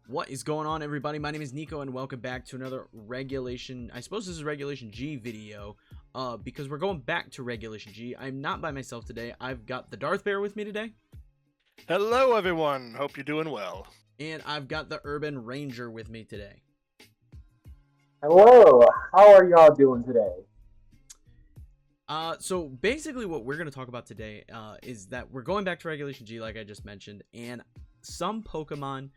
What is going on, everybody? My name is Kneeckoh, and welcome back to another Regulation, I suppose this is Regulation G video, because we're going back to Regulation G. I'm not by myself today. I've got the Darth Bear with me today, Hello, everyone. Hope you're doing well. and I've got the Urban Ranger with me today. Hello, how are y'all doing today? So basically what we're going to talk about today, is that we're going back to Regulation G, like I just mentioned, and some Pokemon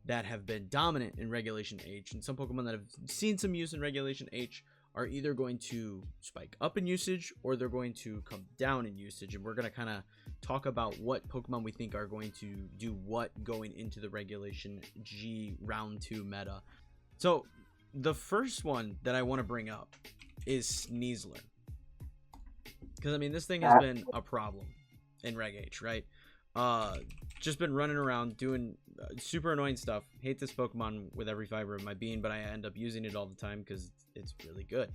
that have been dominant in Regulation H and some Pokemon that have seen some use in Regulation H are either going to spike up in usage or they're going to come down in usage. And we're going to kind of talk about what Pokemon we think are going to do what going into the Regulation G Round 2 meta. So the first one that I want to bring up is Sneasler. Because, I mean, this thing has been a problem in Reg H, right? Just been running around doing super annoying stuff. Hate this Pokemon with every fiber of my being, but I end up using it all the time because it's really good.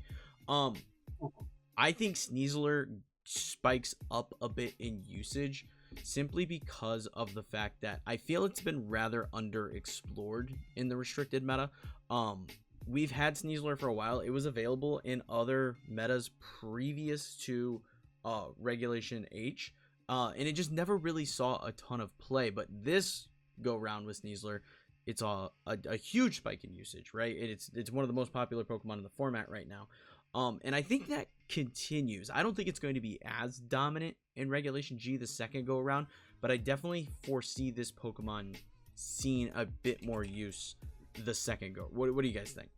I think Sneasler spikes up a bit in usage simply because of the fact that I feel it's been rather underexplored in the restricted meta. We've had Sneasler for a while. It was available in other metas previous to Regulation H. And it just never really saw a ton of play. But this go round with Sneasler, it's a huge spike in usage, right? It's one of the most popular Pokemon in the format right now. And I think that continues. I don't think it's going to be as dominant in Regulation G the second go around, but I definitely foresee this Pokemon seeing a bit more use the second go. What do you guys think?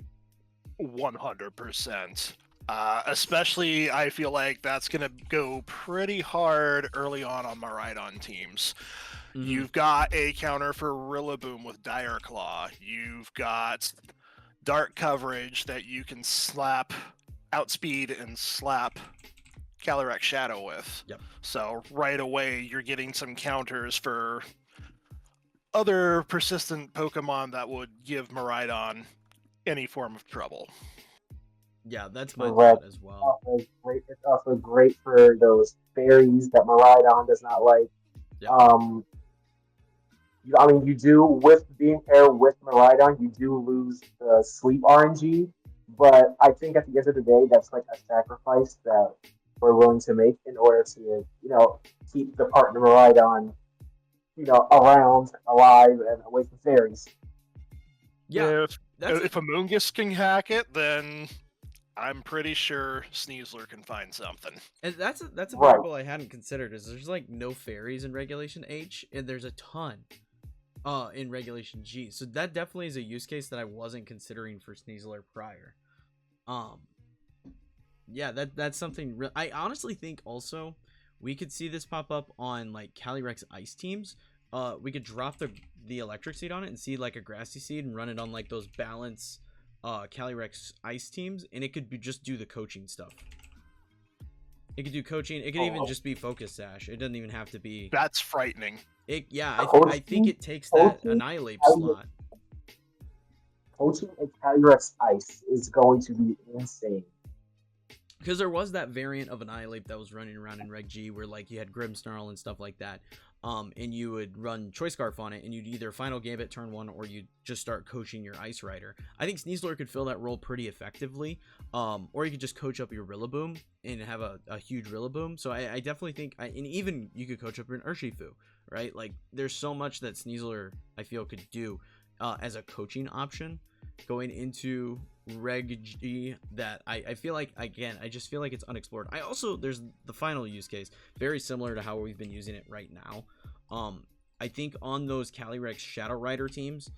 100%. Especially, I feel like that's going to go pretty hard early on Miraidon teams. Mhm. You've got a counter for Rillaboom with Dire Claw. You've got dark coverage that you can outspeed and slap Calyrex Shadow with. Yep. So right away, you're getting some counters for other persistent Pokemon that would give Miraidon any form of trouble. Yeah, that's my Correct. thought as well. It's also great for those fairies that Miraidon does not like. Yep. I mean, you do with being paired with Miraidon, you do lose the sleep RNG, but I think at the end of the day, that's like a sacrifice that we're willing to make in order to, keep the partner Miraidon, around, alive, and away from fairies. Yeah, If Amoonguss can hack it, then I'm pretty sure Sneasler can find something. and that's a Right. variable I hadn't considered. Is there's like no fairies in Regulation H, and there's a ton in Regulation G. So that definitely is a use case that I wasn't considering for Sneasler prior. Yeah, that's something I honestly think also we could see this pop up on like Calyrex ice teams. We could drop the electric seed on it and see like a grassy seed and run it on like those balance Calyrex ice teams, and it could just do the coaching stuff. It could do coaching. It could even just be focus sash. It doesn't even have to be. That's frightening. I think it takes that annihilate slot. Coaching and Calyrex Ice is going to be insane. Because there was that variant of Annihilate that was running around in Reg G where like you had Grimmsnarl and stuff like that. And you would run Choice Scarf on it, and you'd either Final Gambit turn 1 or you'd just start coaching your Ice Rider. I think Sneasler could fill that role pretty effectively. Or you could just coach up your Rillaboom and have a huge Rillaboom. So I definitely think, and even you could coach up your Urshifu, right? Like there's so much that Sneasler I feel could do as a coaching option going into Reg G that I feel like, again, I just feel like it's unexplored. There's the final use case, very similar to how we've been using it right now. I think on those Calyrex Shadow Rider teams,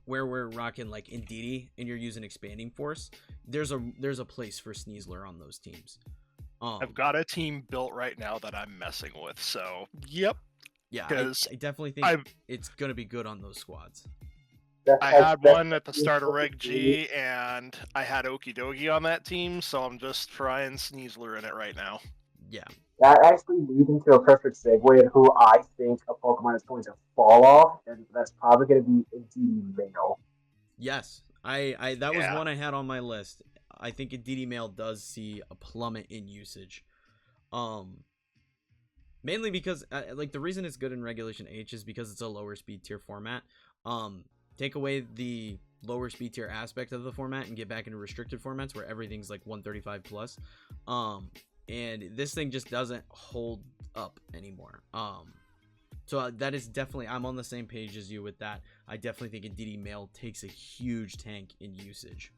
where we're rocking like Indeedee and you're using Expanding Force, there's a place for Sneasler on those teams. I've got a team built right now that I'm messing with, so yep. Yeah, I definitely think it's gonna be good on those squads. I had one at the start of Reg G, and I had Okidogi on that team, so I'm just trying Sneasler in it right now. Yeah. That actually leads into a perfect segue in who I think a Pokemon is going to fall off, and that's probably going to be Indeedee Male. Yes, that was one I had on my list. I think Indeedee Male does see a plummet in usage. Mainly because like the reason it's good in Regulation H is because it's a lower speed tier format. Take away the lower speed tier aspect of the format and get back into restricted formats where everything's like 135 plus. And this thing just doesn't hold up anymore. So that is definitely, I'm on the same page as you with that. I definitely think Indeedee Male takes a huge tank in usage.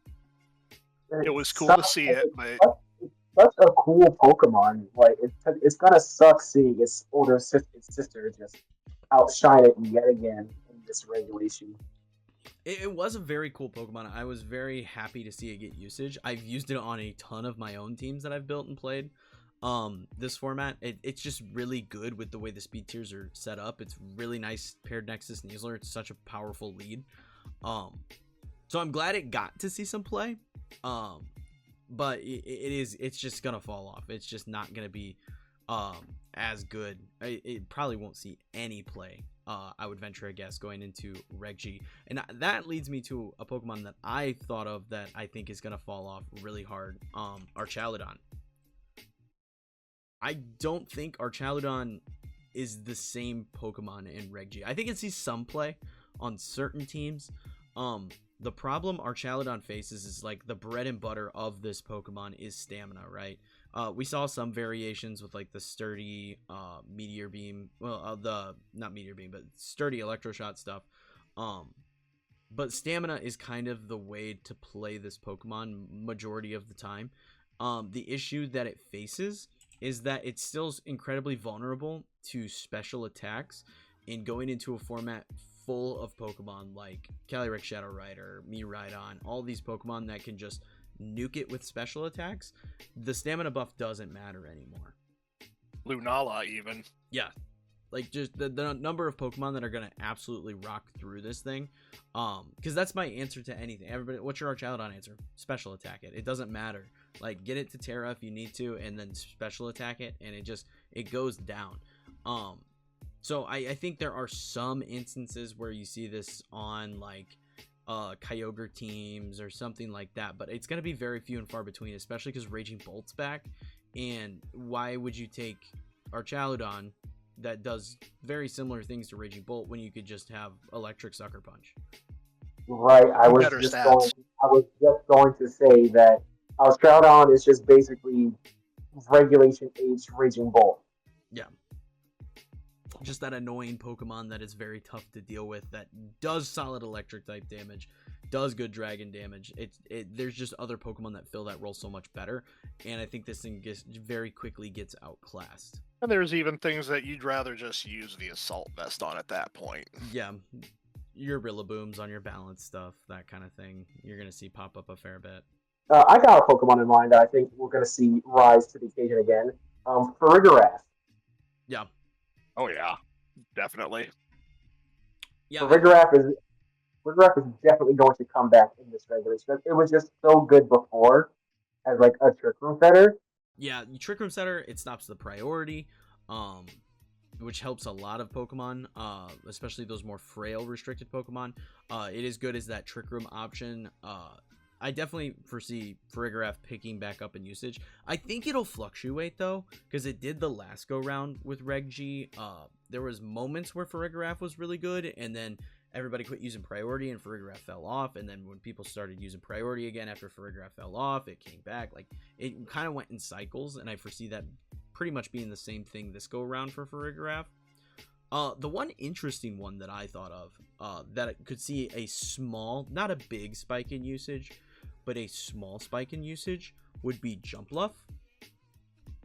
It was cool to see it, but Such a cool Pokemon. Like it's gonna suck seeing its its sister just outshine it yet again in this regulation. It was a very cool Pokemon. I was very happy to see it get usage. I've used it on a ton of my own teams that I've built and played. This format, it's just really good with the way the speed tiers are set up. It's really nice paired Nexus Neasler. It's such a powerful lead. So I'm glad it got to see some play. But it's just gonna fall off. It's just not gonna be as good. It probably won't see any play. I would venture a guess going into Reg G, and that leads me to a Pokemon that I thought of that I think is gonna fall off really hard. Archaludon. I don't think Archaludon is the same Pokemon in Reg G. I think it sees some play on certain teams. The problem Archaludon faces is like the bread and butter of this Pokemon is stamina, right? We saw some variations with like the sturdy Meteor Beam, well, the not Meteor Beam, but sturdy Electroshot stuff. But stamina is kind of the way to play this Pokemon majority of the time. The issue that it faces is that it's still incredibly vulnerable to special attacks in going into a format full of Pokemon like Calyrex Shadow Rider, Miraidon, all these Pokemon that can just nuke it with special attacks. The stamina buff doesn't matter anymore. Lunala even. Yeah, like just the number of Pokemon that are gonna absolutely rock through this thing. Because that's my answer to anything. Everybody, what's your Archaludon answer? Special attack it. It doesn't matter. Like get it to Terra if you need to, and then special attack it, and it goes down. So I think there are some instances where you see this on like Kyogre teams or something like that, but it's gonna be very few and far between, especially because Raging Bolt's back. And why would you take Archaludon that does very similar things to Raging Bolt when you could just have Electric Sucker Punch? Right. I was Better just stats. going to say that Australion is just basically Regulation H Raging Bolt. Yeah. Just that annoying Pokemon that is very tough to deal with, that does solid electric type damage, does good dragon damage. There's just other Pokemon that fill that role so much better, and I think this thing very quickly gets outclassed. And there's even things that you'd rather just use the Assault Vest on at that point. Yeah, your Rillabooms on your balance stuff, that kind of thing, you're going to see pop up a fair bit. I got a Pokemon in mind that I think we're going to see rise to the occasion again. Farigiraf. Yeah. Oh yeah, definitely. Yeah. Farigiraf is definitely going to come back in this regulation. It was just so good before as like a Trick Room Setter. Yeah, Trick Room Setter, it stops the priority, which helps a lot of Pokemon, especially those more frail restricted Pokemon. It is good as that Trick Room option. I definitely foresee Farigiraf picking back up in usage. I think it'll fluctuate though, because it did the last go round with Reg G. There was moments where Farigiraf was really good, and then everybody quit using priority and Farigiraf fell off. And then when people started using priority again after Farigiraf fell off, it came back. Like it kind of went in cycles, and I foresee that pretty much being the same thing this go around for Farigiraf. The one interesting one that I thought of that could see a small, not a big spike in usage, but a small spike in usage would be Jumpluff.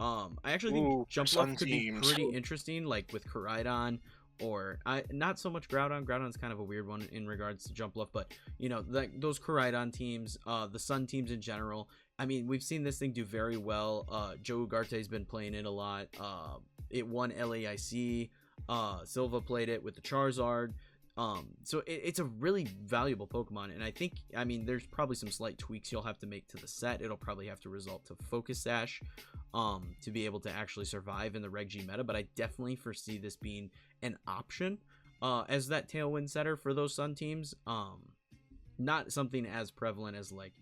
I actually think Jumpluff could be pretty interesting, like with Koraidon, or not so much Groudon. Groudon's kind of a weird one in regards to Jumpluff, but you know, those Koraidon teams, the Sun teams in general. I mean, we've seen this thing do very well. Joe Ugarte's been playing it a lot. It won LAIC. Silva played it with the Charizard. So it's a really valuable Pokemon, and I mean, there's probably some slight tweaks you'll have to make to the set. It'll probably have to result to Focus Sash to be able to actually survive in the Reg G meta, but I definitely foresee this being an option as that Tailwind setter for those Sun teams. Not something as prevalent as like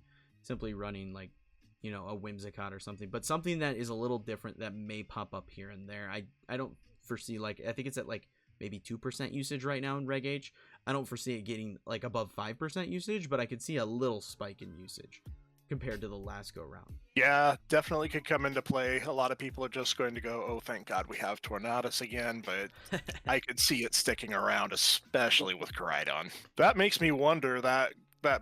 simply running like, you know, a Whimsicott or something, but something that is a little different that may pop up here and there. I don't foresee like I think it's at like maybe 2% usage right now in Reg H. I don't foresee it getting like above 5% usage, but I could see a little spike in usage compared to the last go round. Yeah, definitely could come into play. A lot of people are just going to go, "Oh, thank God we have Tornadus again," but I could see it sticking around, especially with Koraidon. That makes me wonder that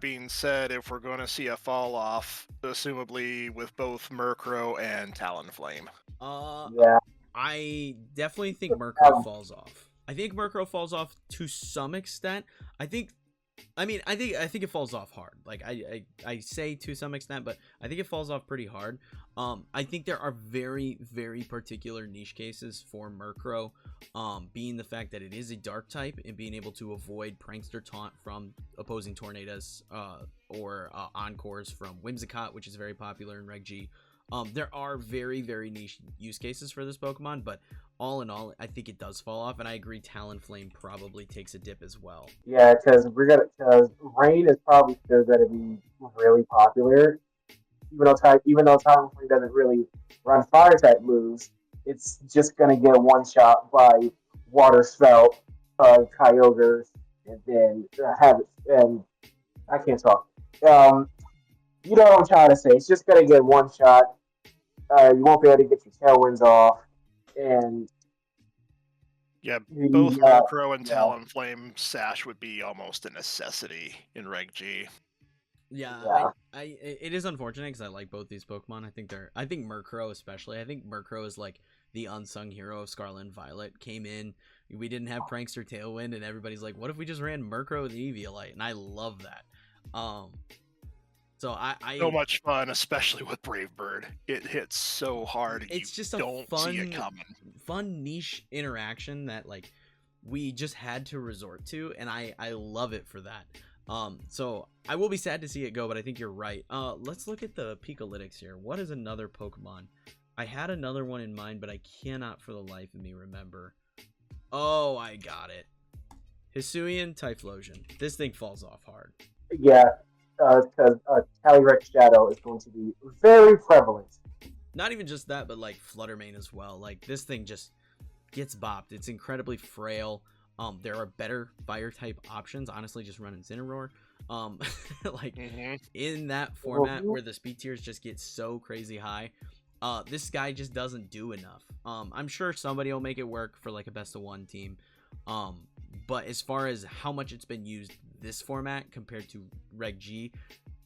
being said, if we're going to see a fall off, assumably with both Murkrow and Talonflame. Yeah. I definitely think Murkrow falls off. I think Murkrow falls off to some extent. I think it falls off hard. Like I say to some extent, but I think it falls off pretty hard. I think there are very, very particular niche cases for Murkrow, being the fact that it is a dark type and being able to avoid Prankster Taunt from opposing Tornadoes, or Encores from Whimsicott, which is very popular in Reg G. There are very, very niche use cases for this Pokemon, but all in all, I think it does fall off, and I agree Talonflame probably takes a dip as well. Yeah, because Rain is probably still gonna be really popular, even though Talonflame doesn't really run fire type moves. It's just gonna get one shot by Water Spell, Kyogre, and then have it. And I can't talk. You know what I'm trying to say. It's just gonna get one shot. You won't be able to get your tailwinds off, and Yeah, both Murkrow and yeah. Talonflame Sash would be almost a necessity in Reg G. Yeah. It is unfortunate because I like both these Pokemon. I think Murkrow especially. I think Murkrow is like the unsung hero of Scarlet and Violet. Came in, we didn't have Prankster Tailwind, and everybody's like, what if we just ran Murkrow with Eviolite? And I love that. So so much fun, especially with Brave Bird. It hits so hard. It's just don't see it coming. Fun niche interaction that like we just had to resort to, and I love it for that. So I will be sad to see it go, but I think you're right. Let's look at the Pikalytics here. What is another Pokemon? I had another one in mind, but I cannot for the life of me remember. Oh, I got it. Hisuian Typhlosion. This thing falls off hard. Yeah. Because Calyrex Shadow is going to be very prevalent. Not even just that, but like Fluttermane as well. Like this thing just gets bopped. It's incredibly frail. There are better fire type options. Honestly, just run Incineroar. Like in that format where the speed tiers just get so crazy high, this guy just doesn't do enough. I'm sure somebody will make it work for like a best of one team. But as far as how much it's been used this format compared to Reg G,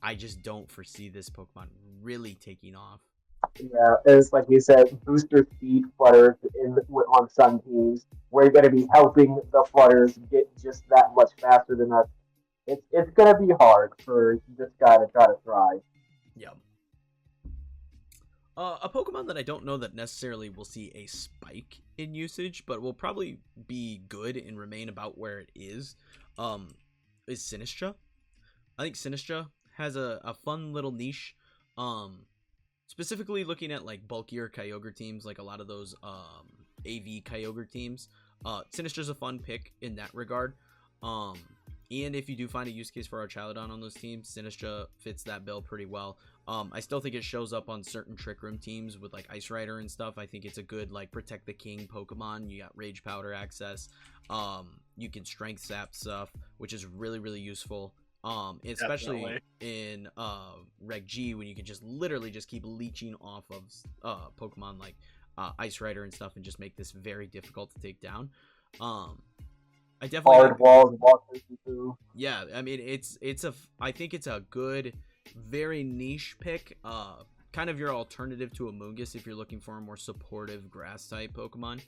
I just don't foresee this Pokemon really taking off. Yeah, it's like you said, booster speed flutters on some teams. We're going to be helping the flutters get just that much faster than us. It's going to be hard for this guy to try to thrive. Yeah. A Pokemon that I don't know that necessarily will see a spike in usage, but will probably be good and remain about where it is Sinistcha. I think Sinistcha has a fun little niche. Specifically looking at like bulkier Kyogre teams, like a lot of those AV Kyogre teams. Sinistra's a fun pick in that regard. And if you do find a use case for Archaludon on those teams, Sinistcha fits that bill pretty well. I still think it shows up on certain Trick Room teams with like Ice Rider and stuff. I think it's a good like Protect the King Pokemon. You got Rage Powder access. You can Strength Sap stuff, which is really, really useful. Especially Definitely. In Reg G, when you can just literally just keep leeching off of Pokemon like Ice Rider and stuff and just make this very difficult to take down. I definitely hard walls, yeah, I mean I think it's a good, very niche pick. Kind of your alternative to Amoonguss if you're looking for a more supportive grass type Pokemon.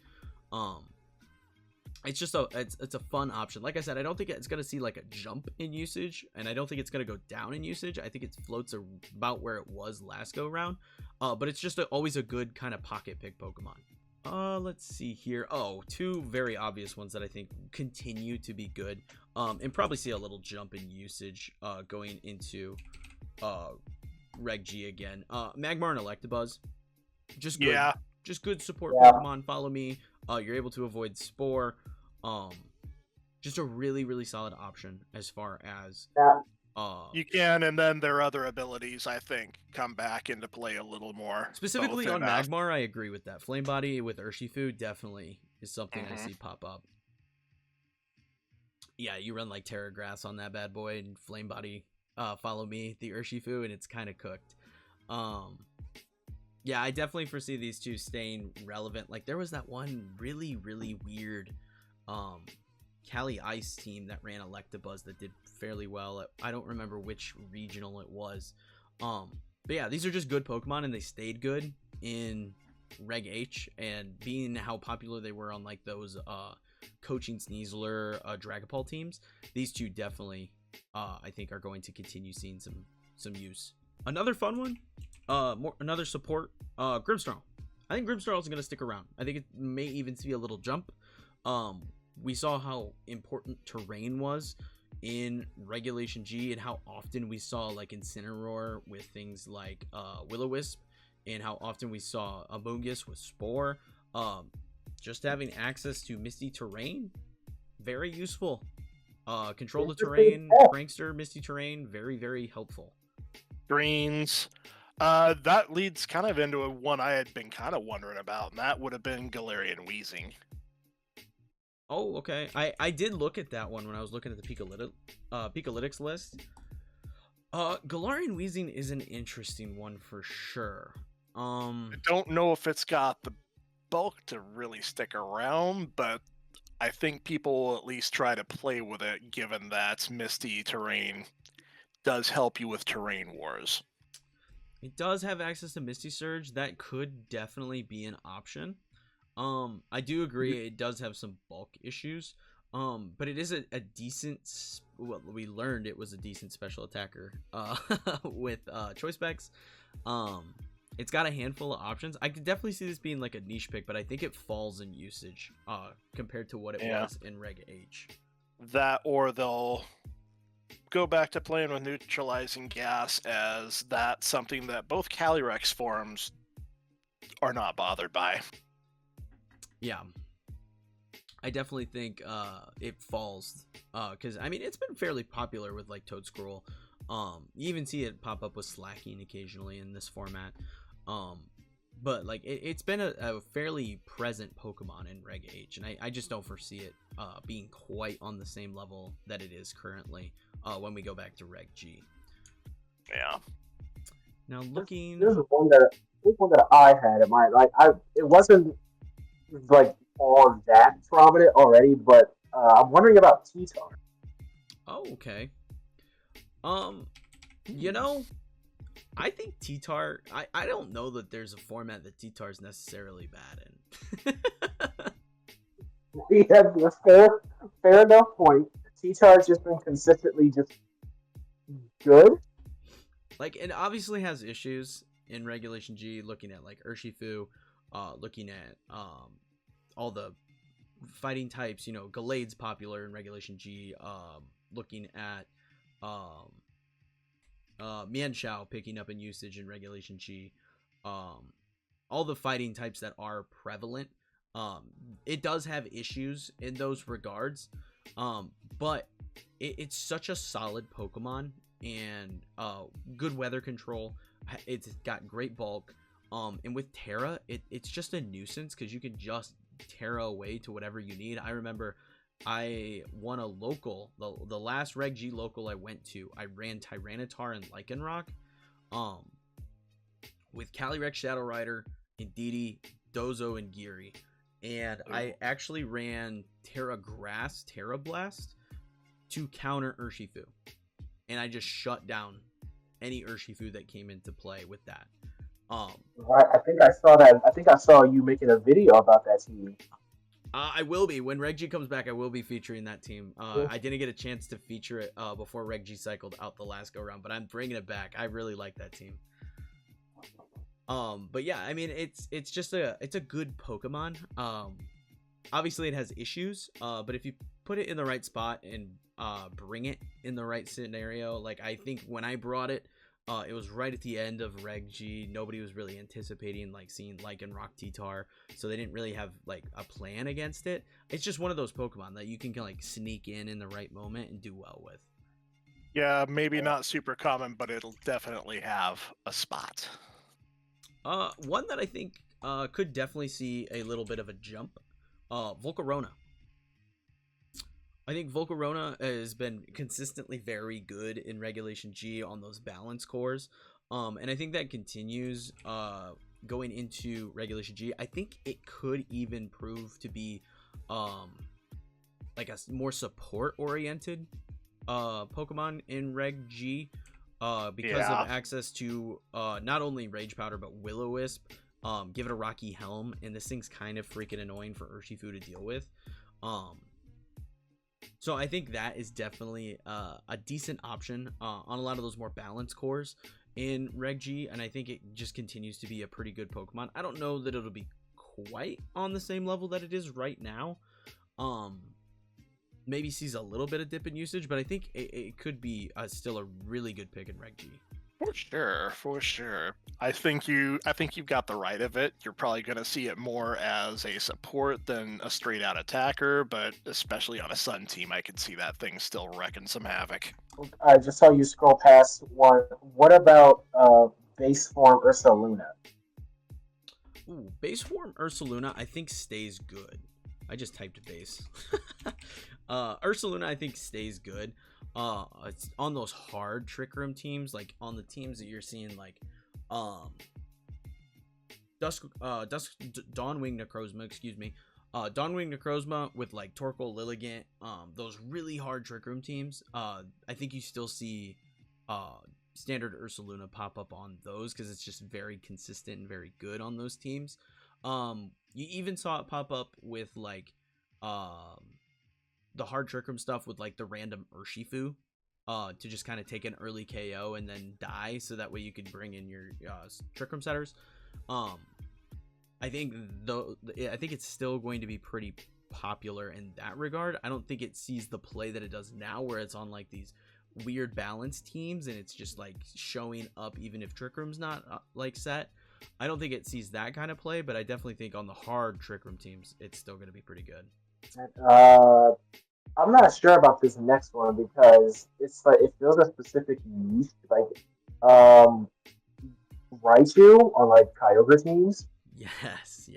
It's just it's a fun option. Like I said, I don't think it's gonna see like a jump in usage, and I don't think it's gonna go down in usage. I think it floats about where it was last go round. But it's just always a good kind of pocket pick Pokemon. Let's see here. Oh, two very obvious ones that I think continue to be good. And probably see a little jump in usage going into Reg G again. Magmar and Electabuzz. Just good. Yeah. Just good support Pokemon. Follow me. You're able to avoid Spore. Just a really, really solid option as far as you can, and then their other abilities, I think, come back into play a little more. Specifically on Magmar, I agree with that. Flame Body with Urshifu, definitely is something I see pop up. Yeah, you run like Terra Grass on that bad boy and Flame Body follow me, the Urshifu, and it's kind of cooked. Yeah, I definitely foresee these two staying relevant. Like there was that one really, really weird Cali Ice team that ran Electabuzz that did fairly well. I don't remember which regional it was. But yeah, these are just good Pokemon, and they stayed good in Reg H, and being how popular they were on like those coaching Sneasler Dragapult teams, these two definitely I think are going to continue seeing some use. Another fun one, another support, Grimmsnarl. I think Grimmsnarl is going to stick around. I think it may even see a little jump. We saw how important terrain was in Regulation G, and how often we saw like Incineroar with things like Will-O-Wisp, and how often we saw Amoonguss with Spore. Just having access to Misty Terrain, very useful. Control the terrain, Prankster, Misty Terrain, very, very helpful. Greens. That leads kind of into one I had been kind of wondering about, and that would have been Galarian Weezing. Oh, okay. I did look at that one when I was looking at the Pikalytics list. Galarian Weezing is an interesting one for sure. I don't know if it's got the bulk to really stick around, but I think people will at least try to play with it, given that Misty Terrain does help you with terrain wars. It does have access to Misty Surge. That could definitely be an option. I do agree it does have some bulk issues. But it is a decent, well, we learned it was a decent special attacker with choice specs. It's got a handful of options. I could definitely see this being like a niche pick, but I think it falls in usage compared to what it was in Reg H. That, or they'll go back to playing with neutralizing gas, as that's something that both Calyrex forms are not bothered by. Yeah, I definitely think it falls because I mean it's been fairly popular with like Toedscruel. You even see it pop up with Slacking occasionally in this format. But like it's been a fairly present Pokemon in Reg H, and I just don't foresee it being quite on the same level that it is currently when we go back to Reg G. Yeah. Now looking, This is one that I had in mind. Like it wasn't like all that prominent already, but I'm wondering about T-Tar. oh okay. You know, I think T-Tar, I don't know that there's a format that T-Tar is necessarily bad in. Yeah, fair enough point. T-Tar's just been consistently just good. Like, it obviously has issues in Regulation G, looking at like Urshifu, looking at all the fighting types, you know, Gallade's popular in Regulation G, looking at Mienshao picking up in usage in Regulation G, all the fighting types that are prevalent. It does have issues in those regards, but it's such a solid Pokemon, and good weather control. It's got great bulk, and with Terra, it's just a nuisance because you can just Terra away to whatever you need. I remember I won a local, the last Reg G local I went to, I ran Tyranitar and Lycanroc with Calyrex Shadow Rider, Indeedee, Dozo, and Geary. And I actually ran Terra Grass, Terra Blast to counter Urshifu. And I just shut down any Urshifu that came into play with that. I think I saw that. I think I saw you making a video about that team. I will be. When Reg G comes back, I will be featuring that team. I didn't get a chance to feature it before Reg G cycled out the last go round, but I'm bringing it back. I really like that team. But yeah, I mean, it's just it's a good Pokemon. Obviously it has issues, but if you put it in the right spot and bring it in the right scenario, like I think when I brought it, it was right at the end of Reg G. Nobody was really anticipating like seeing Lycanroc T-Tar, so they didn't really have like a plan against it. It's just one of those Pokemon that you can like sneak in the right moment and do well with. Yeah, maybe not super common, but it'll definitely have a spot. One that I think could definitely see a little bit of a jump Volcarona. I think Volcarona has been consistently very good in Regulation G on those balance cores. And I think that continues going into Regulation G. I think it could even prove to be like a more support oriented Pokemon in Reg G because Yeah. of access to not only Rage Powder but Will-O-Wisp. Give it a Rocky Helm, and this thing's kind of freaking annoying for Urshifu to deal with. So I think that is definitely a decent option on a lot of those more balanced cores in Reg G, and I think it just continues to be a pretty good Pokemon. I don't know that it'll be quite on the same level that it is right now. Maybe sees a little bit of dip in usage, but I think it could be still a really good pick in Reg G. For sure. I think you've got the right of it. You're probably going to see it more as a support than a straight out attacker, but especially on a Sun team, I could see that thing still wrecking some havoc. I just saw you scroll past one. What about base form Ursaluna? Ooh, base form Ursaluna I think stays good. I just typed base. Ursaluna I think stays good. It's on those hard Trick Room teams, like on the teams that you're seeing, like Dawnwing Necrozma, excuse me. Dawnwing Necrozma with like Torkoal Lilligant, those really hard Trick Room teams. I think you still see standard Ursaluna pop up on those because it's just very consistent and very good on those teams. You even saw it pop up with like the hard Trick Room stuff with like the random Urshifu to just kind of take an early KO and then die, so that way you could bring in your Trick Room setters. I think it's still going to be pretty popular in that regard. I don't think it sees the play that it does now, where it's on like these weird balance teams and it's just like showing up even if Trick Room's not like set. I don't think it sees that kind of play, but I definitely think on the hard Trick Room teams it's still going to be pretty good. I'm not sure about this next one because it's like it feels a specific niche, like Raichu on like Kyogre teams. Yes.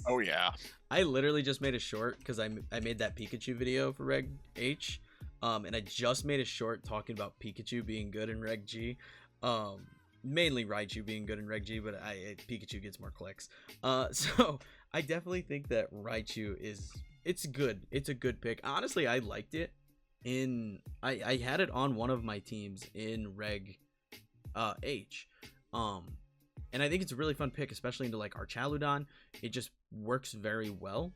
Oh yeah. I literally just made a short because I made that Pikachu video for Reg H, and I just made a short talking about Pikachu being good in Reg G, mainly Raichu being good in Reg G, but Pikachu gets more clicks. So I definitely think that Raichu it's good. It's a good pick. Honestly, I liked it I had it on one of my teams in Reg H. And I think it's a really fun pick, especially into like Archaludon. It just works very well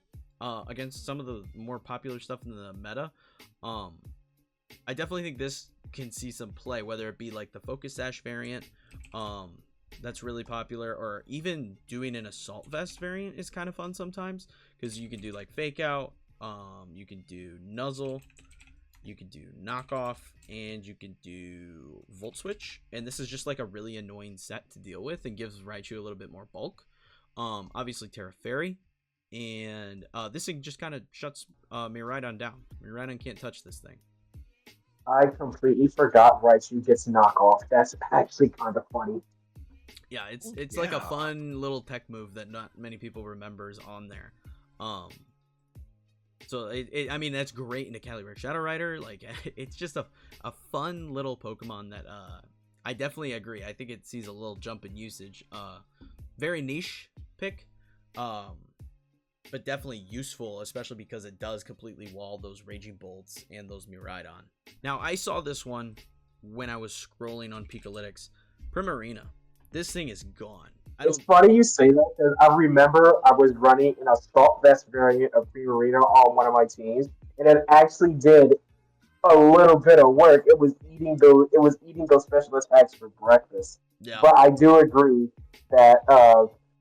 against some of the more popular stuff in the meta. I definitely think this can see some play, whether it be like the Focus Sash variant that's really popular, or even doing an Assault Vest variant is kind of fun sometimes, because you can do like Fake Out, you can do Nuzzle, you can do Knockoff, and you can do Volt Switch, and this is just like a really annoying set to deal with and gives Raichu a little bit more bulk. Obviously Terra Fairy, and this thing just kind of shuts Miraidon down. Miraidon can't touch this thing. I completely forgot Raichu gets knockoff. That's actually kind of funny. Yeah, it's like a fun little tech move that not many people remembers on there. So I mean, that's great in a Calyrex Shadow Rider. Like, it's just a fun little Pokemon that I definitely agree. I think it sees a little jump in usage. Very niche pick, but definitely useful, especially because it does completely wall those Raging Bolts and those Miraidon. Now, I saw this one when I was scrolling on Pikalytics. Primarina. This thing is gone. It's funny you say that, because I remember I was running an Assault Vest variant of Primarina on one of my teams, and it actually did a little bit of work. It was eating those special attacks for breakfast. Yeah. But I do agree that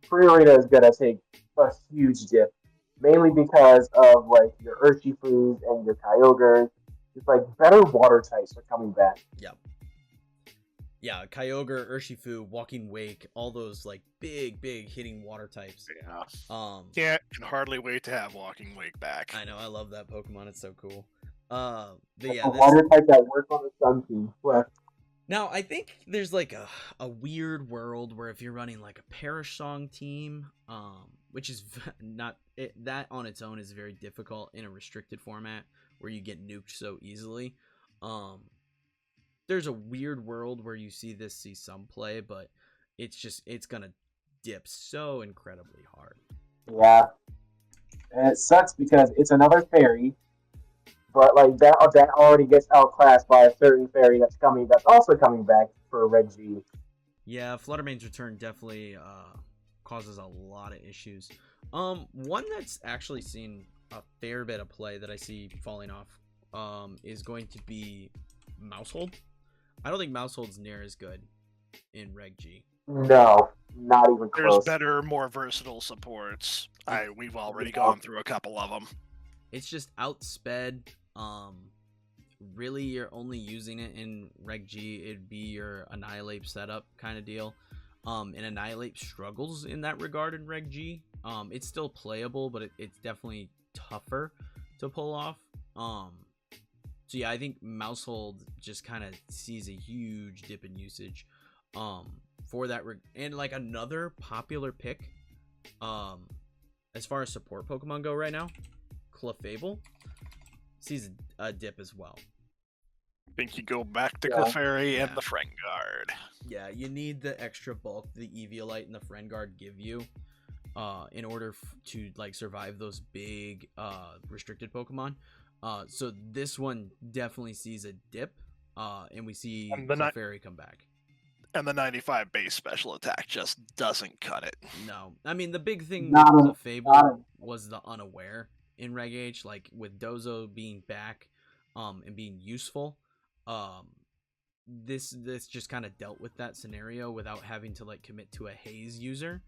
Primarina is gonna take a huge dip, mainly because of like your Urshifus and your Kyogres. It's like better water types are coming back. Yep. Yeah, Kyogre, Urshifu, Walking Wake, all those like big hitting water types. Yeah. Can hardly wait to have Walking Wake back. I know, I love that Pokemon. It's so cool. But yeah, water type that works on the Sun team. Well, now I think there's like a weird world where if you're running like a Perish Song team, which is not it, that on its own is very difficult in a restricted format where you get nuked so easily. There's a weird world where you see some play, but it's gonna dip so incredibly hard. Yeah, and it sucks because it's another fairy, but like that already gets outclassed by a certain fairy that's also coming back for Red G. Yeah, Fluttermane's return definitely causes a lot of issues. One that's actually seen a fair bit of play that I see falling off is going to be Mousehold. I don't think Mousehold's near as good in Reg G. No, not even There's close. better, more versatile supports. We've already gone through a couple of them. It's just outsped. Really, you're only using it in Reg G. It'd be your Annihilate setup kind of deal. And Annihilate struggles in that regard in Reg G. It's still playable, but it's definitely tougher to pull off. So yeah, I think Mousehold just kind of sees a huge dip in usage. For that, and like another popular pick, as far as support Pokemon go right now, Clefable sees a dip as well. I think you go back to Clefairy and the Friendguard. Yeah, you need the extra bulk the Eviolite and the Friendguard give you, in order to like survive those big restricted Pokemon. So this one definitely sees a dip, and we see Clefairy come back. And the 95 base special attack just doesn't cut it. No, I mean the big thing with Clefable was the Unaware in Reg H, like with Dozo being back, and being useful. This just kind of dealt with that scenario without having to like commit to a haze user.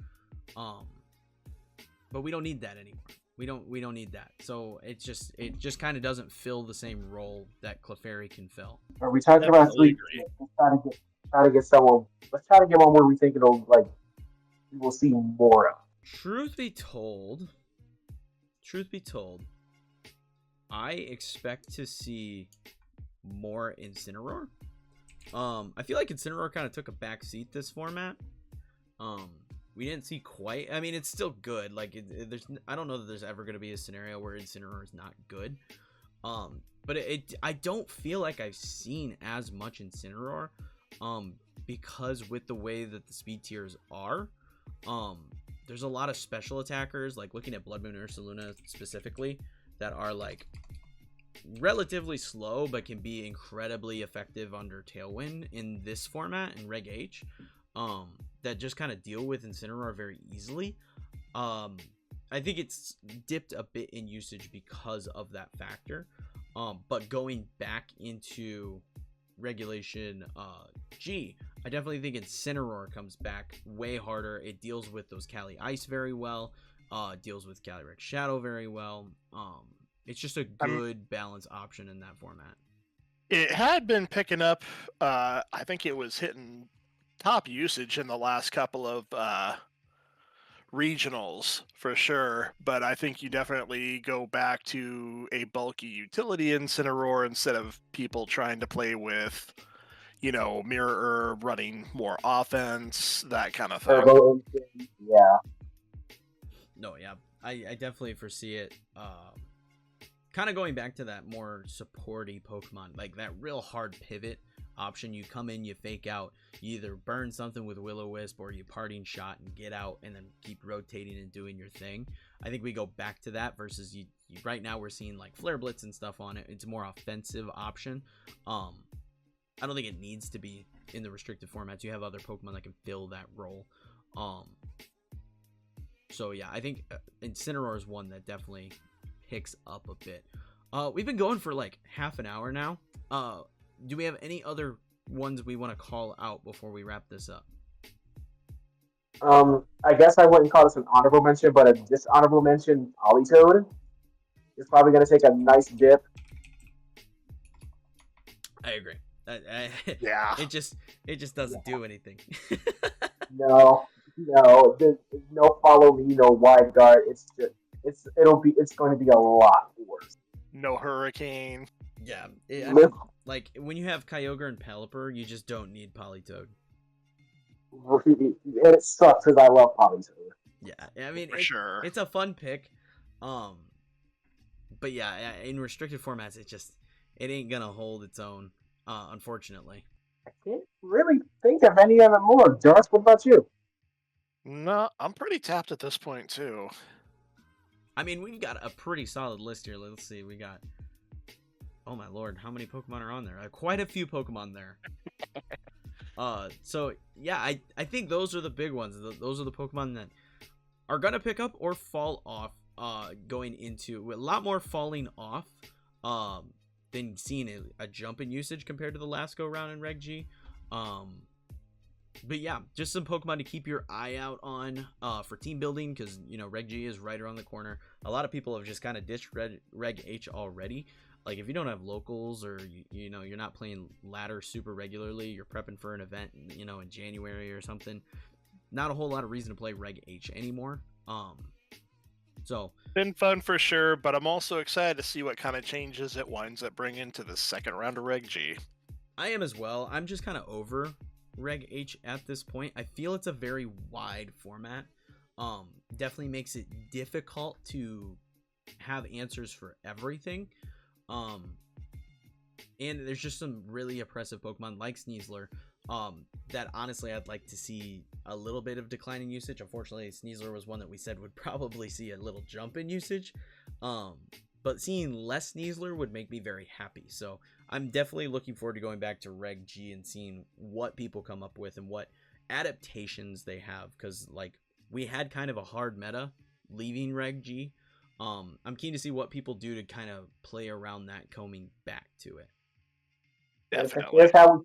But we don't need that anymore. We don't need that. So it just kind of doesn't fill the same role that Clefairy can fill. Are we talking about sleep? Let's try to get someone. Let's try to get one where we think it'll like we will see more of. Truth be told, I expect to see more Incineroar. I feel like Incineroar kind of took a back seat this format. We didn't see quite. I mean, it's still good. Like, I don't know that there's ever going to be a scenario where Incineroar is not good. But I don't feel like I've seen as much Incineroar. Because with the way that the speed tiers are, there's a lot of special attackers. Like looking at Blood Moon Ursaluna specifically, that are like relatively slow but can be incredibly effective under Tailwind in this format in Reg H. That just kind of deal with Incineroar very easily. I think it's dipped a bit in usage because of that factor. But going back into Regulation G, I definitely think Incineroar comes back way harder. It deals with those Cali Ice very well. Deals with Calyrex Shadow very well. It's just a good balance option in that format. It had been picking up. I think it was hitting top usage in the last couple of regionals for sure, but I think you definitely go back to a bulky utility Incineroar instead of people trying to play with, Mirror Herb, running more offense, that kind of thing. Yeah. No, yeah, I definitely foresee it. Kind of going back to that more supporty Pokemon, like that real hard pivot option. You come in, you fake out, you either burn something with Will-O-Wisp or you parting shot and get out and then keep rotating and doing your thing. I think we go back to that versus you right now we're seeing like Flare Blitz and stuff on it. It's a more offensive option. I don't think it needs to be in the restricted formats. You have other Pokemon that can fill that role. So yeah, I think Incineroar is one that definitely picks up a bit. We've been going for like half an hour now. Do we have any other ones we want to call out before we wrap this up? I guess I wouldn't call this an honorable mention, but a dishonorable mention, Politoed is probably going to take a nice dip. I agree. Yeah. It just doesn't do anything. No, there's no follow me, no wide guard. It's going to be a lot worse. No Hurricane. Yeah, I mean, like when you have Kyogre and Pelipper, you just don't need Politoed. And it sucks because I love Politoed. Yeah, I mean, For sure. it's a fun pick. But yeah, in restricted formats, it ain't gonna hold its own, unfortunately. I can't really think of any of them more. Darth, what about you? No, I'm pretty tapped at this point too. I mean, we've got a pretty solid list here. Let's see, we got. Oh my lord, how many Pokemon are on there? Quite a few Pokemon there. So yeah, I think those are the big ones. Those are the Pokemon that are gonna pick up or fall off. Going into a lot more falling off. Than seeing a jump in usage compared to the last go round in Reg G. But yeah, just some Pokemon to keep your eye out on for team building, because you know Reg G is right around the corner. A lot of people have just kind of ditched Reg H already. Like if you don't have locals, or you know you're not playing ladder super regularly, you're prepping for an event, you know, in January or something. Not a whole lot of reason to play Reg H anymore. So Been fun for sure, but I'm also excited to see what kind of changes it winds up bringing to the second round of Reg G. I am as well. I'm just kind of over Reg H at this point. I feel it's a very wide format. Definitely makes it difficult to have answers for everything. And there's just some really oppressive Pokemon like Sneasler that honestly I'd like to see a little bit of decline in usage. Unfortunately, Sneasler was one that we said would probably see a little jump in usage. But seeing less Sneasler would make me very happy. So I'm definitely looking forward to going back to Reg G and seeing what people come up with and what adaptations they have. Because like we had kind of a hard meta leaving Reg G. I'm keen to see what people do to kind of play around that coming back to it. Definitely. Here's how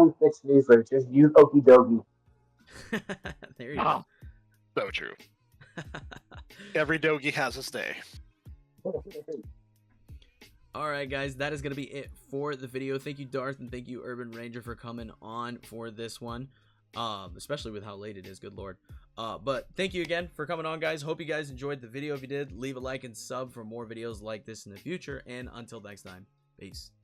we fix Sneasler. Just use Okie Dokie. There you go. So true. Every Dogie has its day. Alright guys, that is going to be it for the video. Thank you Darth and thank you Urban Ranger for coming on for this one. Especially with how late it is, good lord. But thank you again for coming on guys. Hope you guys enjoyed the video. If you did, leave a like and sub for more videos like this in the future. And until next time, peace.